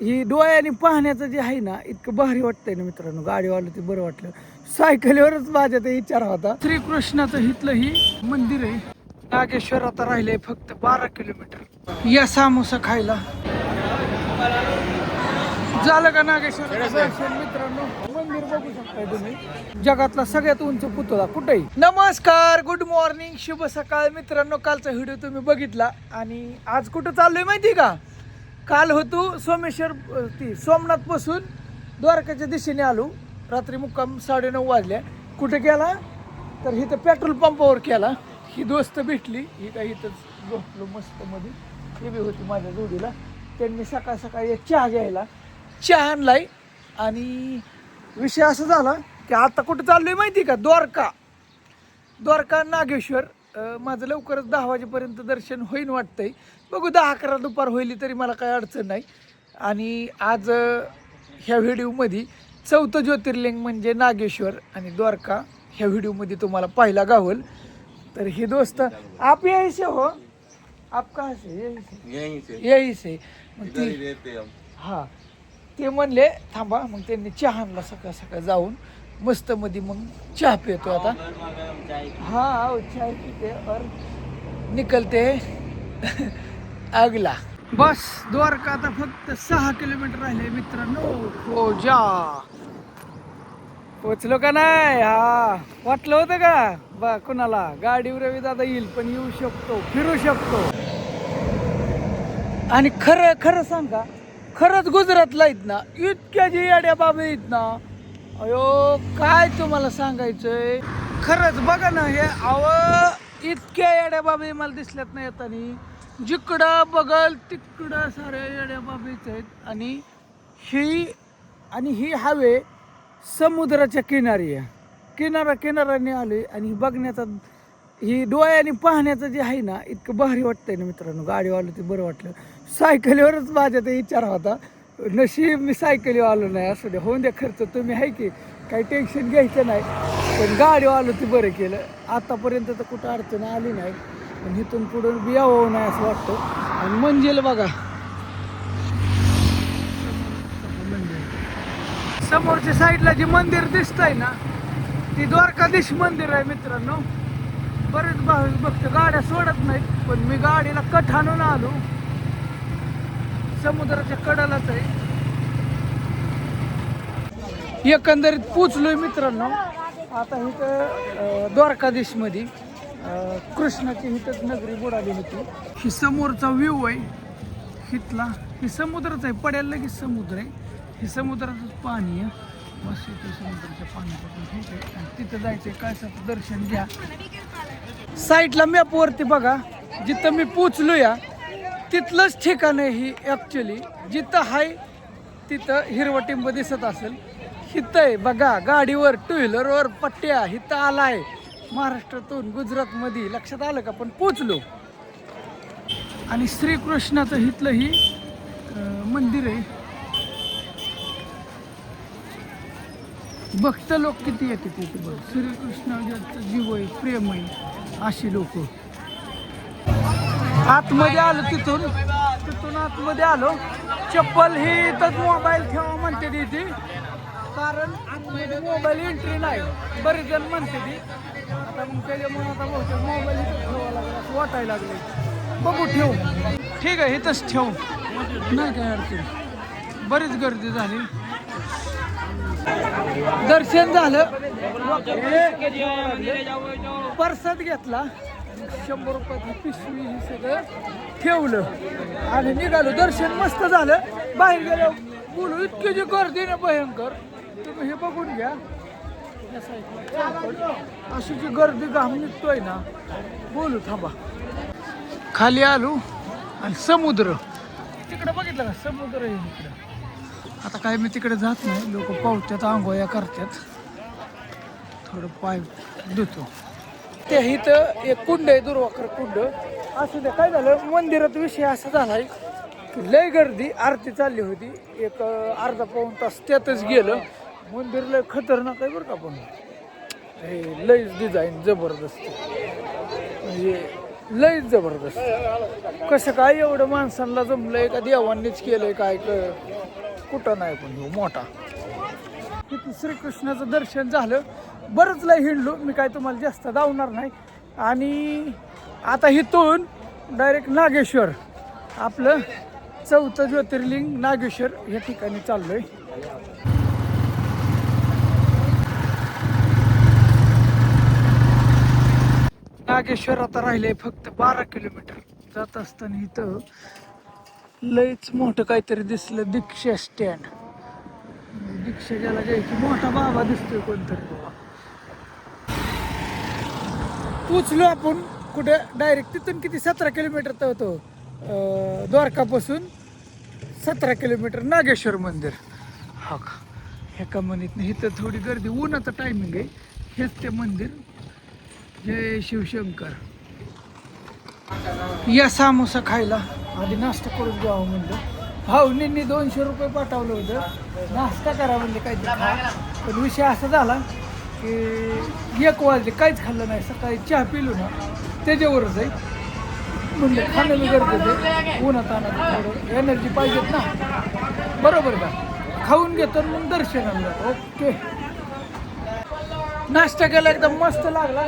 ही डोळ्याने पाहण्याचं जे आहे ना इतकं भारी वाटतंय ना मित्रांनो. गाडीवालं ते बरं वाटलं. सायकलीवरच माझ्या ते विचार होता. श्रीकृष्णाचं इथलं ही मंदिर आहे. नागेश्वर आता राहिले फक्त 12 किलोमीटर. या सामोसा खायला. झालं का नागेश्वर दर्शन मित्रांनो. मंदिर बघू शकताय तुम्ही. जगातला सगळ्यात उंच पुतळा कुठेही. नमस्कार, गुड मॉर्निंग, शुभ सकाळ मित्रांनो. कालचा व्हिडिओ तुम्ही बघितला आणि आज कुठं चाललोय माहिती का? काल होतो सोमेश्वर सोमनाथ पासून द्वारकाच्या दिशेने आलो. रात्री मुक्काम 9:30 वाजल्या. कुठे केला तर इथं पेट्रोल पंपावर केला. ही दोस्त भेटली, ही काही इथंच बसलो मस्त मध्ये. ही बी होती माझ्या जोडीला. त्यांनी सकाळ सकाळी एक चहा घ्यायला चहा आणलाय. आणि विषय असा झाला की आता कुठं चाललोय माहिती का? द्वारका नागेश्वर. माझं लवकरच 10 वाजेपर्यंत दर्शन होईन वाटतंय. बघू 10-11 दुपार होईल तरी मला काही अडचण नाही. आणि आज ह्या व्हिडिओमध्ये 4थं ज्योतिर्लिंग म्हणजे नागेश्वर आणि द्वारका ह्या व्हिडिओमध्ये तुम्हाला पाहायला गावल. तर हे दोस्त आप यही से हो? आप कहाँ से? यही से. मग ती हां ते म्हणले थांबा. मग त्यांनी चहा आणला सकाळ सकाळ जाऊन मस्त मध्ये. मग चहा पितो आता. हाँ चाय पीते और निकलते अगला. बस द्वारका आता फक्त 6 किलोमीटर राहिले मित्रांनो. हो जा पोचलो का नाही? हा वाटलं होतं का बा कुणाला? गाडीवर रवी दादा येईल पण येऊ शकतो, फिरू शकतो. आणि खरं खरं सांगा, खरंच गुजरातला आहेत ना इतक्या जी येड्या बाबा आहेत ना. अयो काय तुम्हाला सांगायचंय. खरंच बघा ना हे इतक्या येड्या बाबी मला दिसल्यात नाही येतानी. जिकडं बघल तिकडं साऱ्या येड्या बाबीच आहेत. आणि ही हवे समुद्राच्या किनारी आहे. किनाऱ्याने आलोय आणि बघण्याचा ही डोळ्याने पाहण्याचं जे आहे ना इतकं भारी वाटतंय ना मित्रांनो. गाडीवालं ते बरं वाटलं. सायकलीवरच माझ्या ते विचार होता. नशीब मी सायकलीवर आलो नाही. असू दे होऊन द्या खर्च. तुम्ही आहे की काही टेन्शन घ्यायचं नाही. पण गाडीवालं ते बरं केलं. आतापर्यंत तर कुठं अडचण आली नाही. पण इथून पुढून बी यावं नाही असं वाटतं. आणि मंजिल बघा समोरच्या साईडला जे मंदिर दिसतंय ना ती द्वारकाधीश मंदिर आहे मित्रांनो. बरेच भाविक भक्त गाड्या सोडत नाहीत पण मी गाडीला कट आणून आलो. समुद्राच्या कडालाच आहे. एकंदरीत पोचलोय मित्रांनो. आता इथं द्वारकाधीश मध्ये कृष्णाची इथंच नगरी बुडाली होती. ही समोरचा व्ह्यू आहे इथला. ही समुद्रच आहे. पड्याला लगेच समुद्र आहे. हे समुद्राचंच पाणी आहे. बस इथं समुद्राच्या पाण्यापासून ठीक आहे. आणि तिथं जायचंय काळसाचं दर्शन घ्या. साईडला मॅपवरती बघा जिथं मी पोचलो या तिथलंच ठिकाण आहे ही. ॲक्च्युली जिथं आहे तिथं हिरवं टिंब दिसत असेल. हिथं आहे बघा गाडीवर टू व्हीलरवर पट्ट्या. हिथं आलाय महाराष्ट्रातून गुजरातमध्ये. लक्षात आलं का? पण पोचलो. आणि श्रीकृष्णाचं हिथलं ही मंदिर आहे. भक्त लोक किती येते तिथे बघ. श्रीकृष्णाचं जीव आहे, प्रेम आहे अशी लोक. आतमध्ये आलो तिथून आतमध्ये आलो. चप्पल ही तर मोबाईल ठेवा म्हणते तिथे. कारण आतमध्ये मोबाईल एंट्री नाही बरेच जण म्हणते ती. आता मग त्याच्यामुळे आता बहुतेक मोबाईल इथं ठेवावं लागेल असं वाटायला लागले. बघू ठेवू. ठीक आहे इथंच ठेवू नाही काय अडचण. बरीच गर्दी झाली. दर्शन झालं. प्रसाद घेतला. 100 रुपयाची पिशवी हे सगळं ठेवलं आणि निघालो. दर्शन मस्त झालं. बाहेर गेलो बोलू इतकी जी गर्दी ना भयंकर. तुम्ही हे बघून घ्या. अशी जी गर्दी घाम निघतोय ना बोलू. थांबा खाली आलो आणि समुद्र तिकडे बघितलं का? समुद्र आहे इकडं. आता काय मी तिकडे जात नाही. लोक पावत्यात आंघोळ्या करतात. थोडं पाय धुतो. ते इथं एक कुंड आहे दुर्वाकर कुंड. असं ते काय झालं मंदिरात विषय असा झालाय की लय गर्दी. आरती चालली होती. एक अर्धा पाऊण तास त्यातच गेलं. मंदिर लय खतरनाक आहे बरं का. पण हे लयच डिझाईन जबरदस्त. म्हणजे लयच जबरदस्त. कसं काय एवढं माणसांना जमलंय का देवांनीच केलंय काय कुठं नाही पण हो मोठा. तिथे श्रीकृष्णाचं दर्शन झालं. बरंच लय हिंडलो मी, काय तुम्हाला जास्त धावणार नाही. आणि आता इथून डायरेक्ट नागेश्वर, आपलं 4थं ज्योतिर्लिंग नागेश्वर या ठिकाणी चाललोय. नागेश्वर आता राहिले फक्त 12 किलोमीटर. जात असताना इथं लयच मोठं काहीतरी दिसलं, दीक्षा स्टँड. दीक्षा ज्याला घ्यायची, मोठा बाबा दिसतोय कोणतरी बाबा. पोचलो आपण कुठे डायरेक्ट तिथून. किती 17 किलोमीटर तर होतो द्वारकापासून. 17 किलोमीटर नागेश्वर मंदिर. हा का एका म्हणत नाही. इथं थोडी गर्दी, उन्हाचं टायमिंग आहे. हेच ते मंदिर. जय शिवशंकर. या सामोसा खायला आधी नाश्ता करून घ्यावं म्हणलं. भाऊनींनी 200 रुपये पाठवलं होतं, नाश्ता करा म्हणले काहीतरी खा. पण विषय असा झाला की 1 वाजले, काहीच खाल्लं नाही. सकाळी चहा पिलो ना त्याच्यावरच आहे. म्हणलं खाणं मी गरजेचं आहे, उन्हात आणत थोडं एनर्जी पाहिजेत ना, बरोबर का. खाऊन घेतो मग दर्शनाला. ओके, नाश्ता केला एकदम मस्त लागला.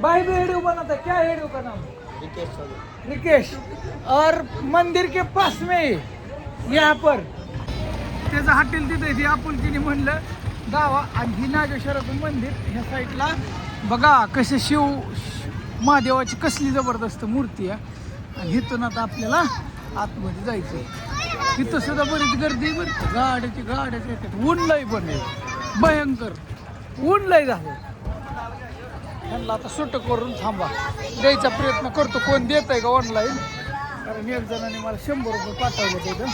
भाई भी हेडियो बनाता, क्या हेडियो का नाम? रिकेश. और मंदिर के पास में यहाँ पर त्याचं हॉटेल तिथे ती आपुलकीने म्हणलं गावा. आणि ही नागेश्वराचं मंदिर ह्या साईडला बघा कसे शिव महादेवाची कसली जबरदस्त मूर्ती आहे. आणि इथून आता आपल्याला आतमध्ये जायचं आहे. इथं सुद्धा बरीच गर्दी, बरं गाड्याची येतात. ऊन लय पण आहे भयंकर, ऊन लय झालं. त्यांना आता सुट करून थांबा, द्यायचा प्रयत्न करतो. कोण देत आहे का ऑनलाईन, कारण एक जणांनी मला 100 रुपये पाठवले तिथं.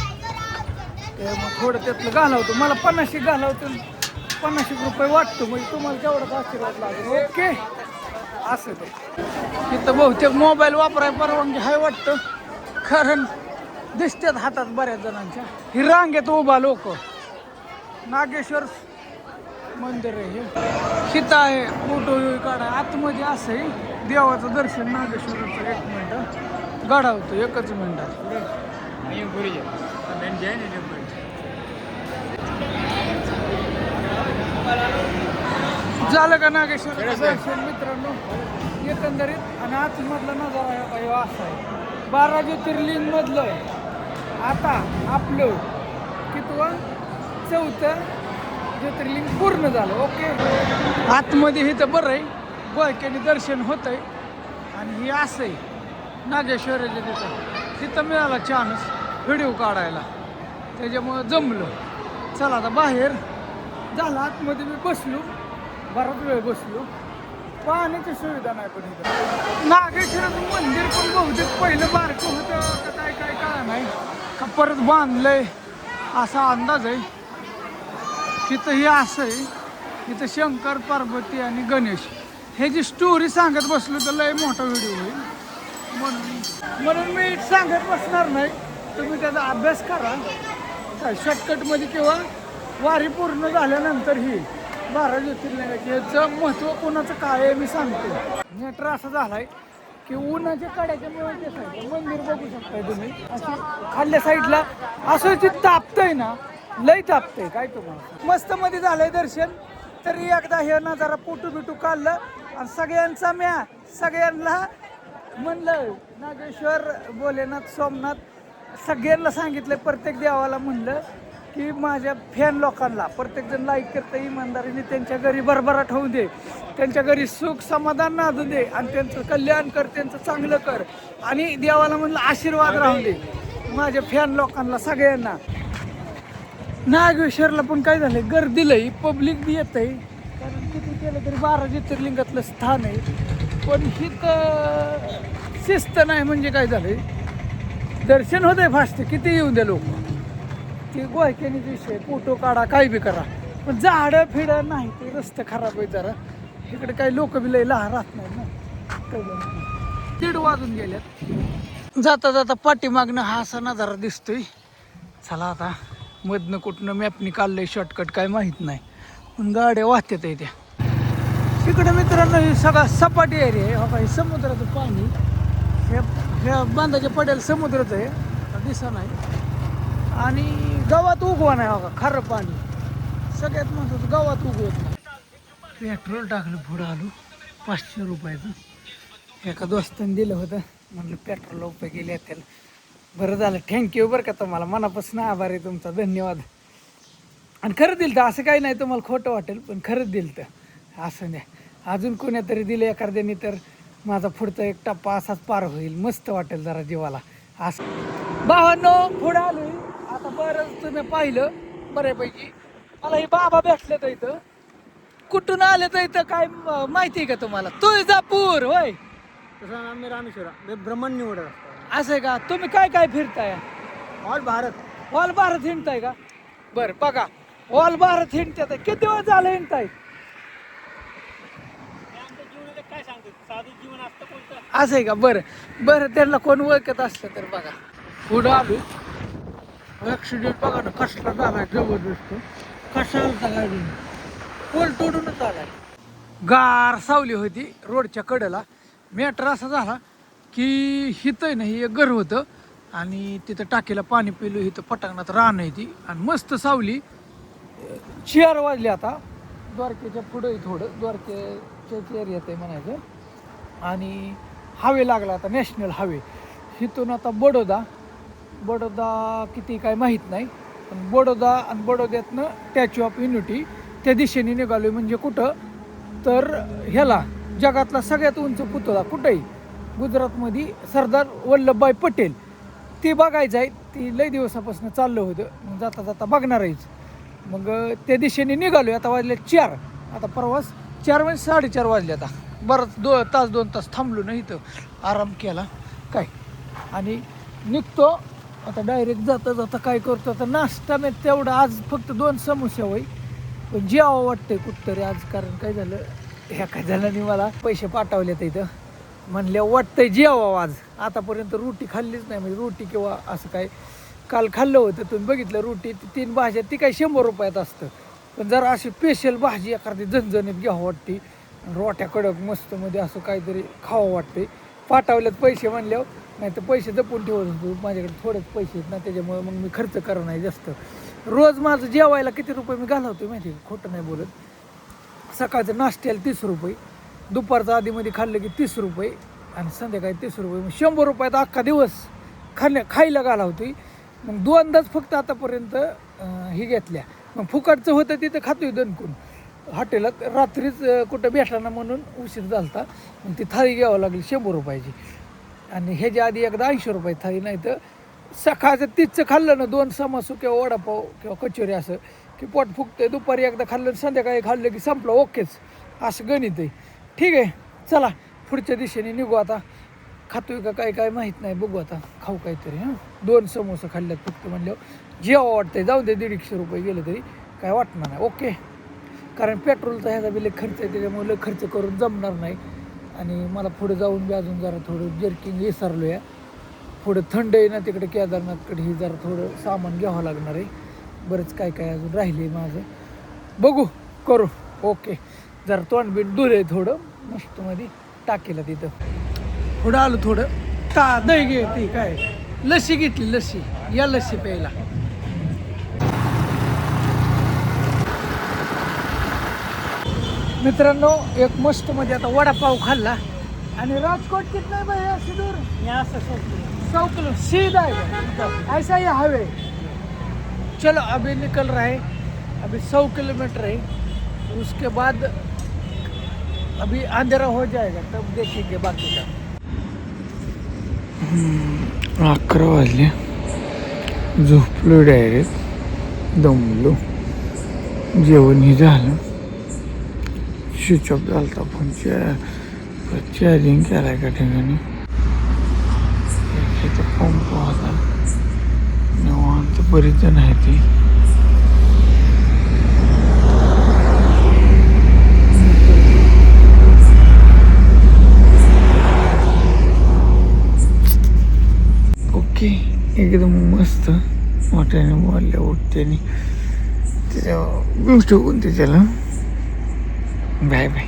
ते मग थोडं त्यातलं घालवतो. मला 50 घालवतो, 50 रुपये वाटतो. म्हणजे तुम्हाला तेवढाच आशीर्वाद लागेल. ओके, असं ते. इथं बहुतेक मोबाईल वापरायला परवानगी आहे वाटतं, कारण दिसतात हातात बऱ्याच जणांच्या. ही रांगेत उभा लोक. नागेश्वर मंदिर आहे हे. हिता आहे फोटो काढा. आतमध्ये असं आहे देवाचं दर्शन नागेश्वराचं. 1 मिनिट गाडा होतो, 1च मिनिटात. झालं का नागेश्वर दर्शन मित्रांनो एकंदरीत. आणि आतमधला नजारा असा आहे. 12 ज्योतिर्लिंग मधलं आता आपलं कितवं 4थं ज्योतिर्लिंग पूर्ण झालं. ओके, आतमध्ये हे तर बरं आहे, गोयक्याने दर्शन होत आहे. आणि हे असं आहे नागेश्वराच्या तिथं मिळाला चान्स व्हिडिओ काढायला, त्याच्यामुळं जमलं. चला आता बाहेर झालं. आतमध्ये मी बसलो, बराच वेळ बसलो. पाण्याची सुविधा नाही पण इथं. नागेश्वराचं मंदिर पण बहुतेक पहिलं बारकं होतं का काय कळलं नाही का परत बांधलंय असा अंदाज आहे. तिथं हे असं आहे, इथं शंकर पार्वती आणि गणेश हे जी स्टोरी सांगत बसलो तर लय मोठा व्हिडिओ होईल. म्हणून मी सांगत बसणार नाही. तुम्ही त्याचा अभ्यास करा काय शॉर्टकटमध्ये, किंवा वारी पूर्ण झाल्यानंतर ही 12 ज्योतिर्लिंगाची याचं महत्त्व कोणाचं काय आहे मी सांगतो. मॅटर असा झालाय की उन्हाच्या कड्याच्या मुळे मंदिर बघू शकताय तुम्ही. असं खाल्ल्या साईडला असं जे तापतंय ना, लय तापतंय काय तुम्हाला. मस्त मध्ये झालंय दर्शन. तरी एकदा हे ना जरा फोटो बिटू काढलं आणि सगळ्यांचा सगळ्यांना म्हणलं नागेश्वर, भोलेनाथ, सोमनाथ सगळ्यांना सांगितलं. प्रत्येक देवाला म्हणलं की माझ्या फॅन लोकांना प्रत्येकजण लाईक करतं, इमानदारीने त्यांच्या घरी भरभराट होऊ दे, त्यांच्या घरी सुख समाधान नांदू दे आणि त्यांचं कल्याण कर, त्यांचं चांगलं कर. आणि देवाला म्हणलं आशीर्वाद राहू दे माझ्या फॅन लोकांना सगळ्यांना. नागेश्वरला पण काय झालंय, गर्दी लई, पब्लिक बी येत आहे. कारण किती केलं तरी 12 ज्योतिर्लिंगातलं स्थान आहे. पण ही तर शिस्त नाही. म्हणजे काय झालंय, दर्शन होत आहे फास्ट, किती येऊन द्या लोक. ते गोयक्याने विषय फोटो काढा काय बी करा, पण झाडं फिडं नाही. ते रस्ते खराब आहे जरा इकडे. काही लोक बी लई लहान राहत नाही ना. 1:30 वाजून गेल्यात. जाता जाता पाठीमागनं हा असा नजारा दिसतोय. चला आता मधनं कुठनं मॅपनी काढलंय शॉर्टकट काय माहीत नाही, पण गाड्या वाहत्यात आहे त्या. तिकडे मित्रांनो ही सगळा सपाटी एरिया आहे. हा काही समुद्राचं पाणी ह्या बांधाच्या पड्याला समुद्रच आहे, दिसा नाही. आणि गावात उगवा नाही बघा, खारं पाणी सगळ्यात महत्वाचं, गावात उगवत नाही. पेट्रोल टाकलं, पुढं आलो 500 रुपयाचं. एका दोस्ताने दिलं होतं, म्हटलं पेट्रोल रुपये गेले त्याला. बरं झालं, थँक्यू बरं का, तुम्हाला मनापासून आभार आहे तुमचा, धन्यवाद. आणि खरं दिलं तर, असं काही नाही तुम्हाला खोटं वाटेल, पण खरंच दिलं तर असं नाही. अजून कोण्यातरी दिलं एखाद्याने तर माझा पुढचा एक टप्पा असाच पार होईल, मस्त वाटेल जरा जीवाला असं. भावांनो पुढं आलोय आता. बरं तुम्ही पाहिलं बऱ्यापैकी, मला हे बाबा भेटले तर इथं. कुठून आले तर इथं काय माहिती आहे का तुम्हाला? तुळजापूर होय. तसं नाम मी रामेश्वरा ब्रह्मण्य असं आहे का? तुम्ही काय काय फिरताय? ऑल भारत. ऑल भारत हिंडताय का? बरं बघा, ऑल भारत हिंडतात. किती वेळ झालं हिंडताय? काय सांगतो, साधू जीवन असतं कोणतं. असं आहे का? बरं बरं, त्यांना कोण ओळखत असलं तर बघा. पुढं आलो, ॲक्सिडेंट बघा ना कसला झाला, जबरदस्त. कशाला गाडी पोल तोडूनच आलाय. गार सावली होती रोडच्या कडेला. मॅटर असा झाला की हिथं नाही एक घर होतं आणि तिथं टाकीला पाणी पिलो, इथं पटांगणात रान आहे ती, आणि मस्त सावली. 4 वाजले आता. द्वारकेच्या पुढं थोडं, द्वारकेच्या एरियात आहे म्हणायचं. आणि हायवे लागला आता, नॅशनल हायवे. इथून आता बडोदा किती काय माहीत नाही, पण बडोदा आणि बडोद्यातनं स्टॅच्यू ऑफ युनिटी त्या दिशेने निघालो. म्हणजे कुठं तर ह्याला जगातला सगळ्यात उंच पुतळा कुठंही गुजरातमध्ये, सरदार वल्लभभाई पटेल, ती बघायचं आहे. ती लई दिवसापासून चाललं होतं, मग जाता जाता बघणार आहेच. मग त्या दिशेने निघालो. आता वाजले 4. आता प्रवास 4 म्हणजे 4:30 वाजले. आता बरंच 2 तास थांबलो नाही, इथं आराम केला काय, आणि निघतो आता डायरेक्ट. जाता जाता काय करतो आता, नाश्ता मी तेवढा आज फक्त 2 समोसे होई, पण जेवावं वाटतंय कुठतरी आज. कारण काय झालं, ह्या काय जणांनी मला पैसे पाठवले तर इथं, म्हणल्या वाटतंय जेवावं आज. आतापर्यंत रोटी खाल्लीच नाही, म्हणजे रोटी किंवा असं काय. काल खाल्लं होतं तुम्ही बघितलं, रोटी 3 भाज्या, ती काय 100 रुपयात असतं. पण जरा अशी स्पेशल भाजी एखादी झणझणीत घ्यावं वाटते, रोट्या कडक मस्त मध्ये असं काहीतरी खावं वाटते. पाठवल्यात पैसे म्हणल्यावर, नाही तर पैसे जपून ठेवत होतो, माझ्याकडे थोडेच पैसे आहेत ना, त्याच्यामुळे मग मी खर्च करत नाही जास्त. रोज माझं जेवायला किती रुपये मी घालवतो माहिती आहे, खोटं नाही बोलत. सकाळचं नाश्त्याला 30 रुपये, दुपारचं आधीमध्ये खाल्लं की 30 रुपये, आणि संध्याकाळी 30 रुपये. मग 100 रुपयात अख्खा दिवस खायला घालावतोय. मग 2दाच फक्त आतापर्यंत हे घेतल्या. मग फुकटचं होतं तिथं खातोय दणकून हॉटेलात. रात्रीच कुठं भेटला म्हणून उशीर झालता, मग ती थाळी घ्यावं लागली 100 रुपयाची. आणि ह्याच्या आधी एकदा 80 रुपये थाळी. नाही तर सकाळचं 30चं खाल्लं ना, 2 समोसा किंवा वडापाव किंवा कचोरी असं की पोट फुगतंय. दुपारी एकदा खाल्लं, संध्याकाळी खाल्लं की संपलं, ओकेच. असं गणित आहे. ठीक आहे, चला पुढच्या दिशेने निघू आता. खातोय का काय माहीत नाही, बघू आता. खाऊ काहीतरी. 2 समोसा खाल्ल्यात फक्त म्हणल्यावर जेव्हा वाटतंय. जाऊ दे, 150 रुपये गेले तरी काय वाटणार नाही. ओके, कारण पेट्रोलचा ह्याचा बिल खर्च आहे, त्याच्यामुळे खर्च करून जमणार नाही. आणि मला पुढे जाऊन बी अजून जरा थोडं जर्किंग विसरलो आहे. पुढं थंड आहे ना तिकडे केदारनाथकडे, ही जरा थोडं सामान घ्यावं लागणार आहे. बरंच काय अजून राहिले आहे माझं, बघू करू. ओके, जरा तोंड बिंड दूर आहे थोडं मस्त मध्ये टाकेला तिथं. पुढं आलो थोडं दही घे, ती काय लस्सी घेतली, लस्सी या लस्सी प्यायला. मित्रांनो एक मस्त मध्ये आता वडापाव खाल्ला. आणि राजकोट कितना भाई ऐसे दूर? यहाँ से 100 किलो सीधा है, ऐसा ही हाईवे. चलो अभी निकल रहा है, अभी 100 किलोमीटर है. उसके बाद अभी अंधेरा हो जाएगा, तब देखेंगे बाकी का. 11 वाजले, झोपलो डायरेक्ट, दमलो. जेवण ही झालं, स्विच ऑफ झाला होता फोन. चार्जिंग केला एका ठिकाणी. इथं पंप होता निवांत, बरीच जण आहे ती. ओके, एकदम मस्त. मोठ्याने बोलल्या उठत्याने त्याच्या गोष्ट कोणती त्याला. Bye bye.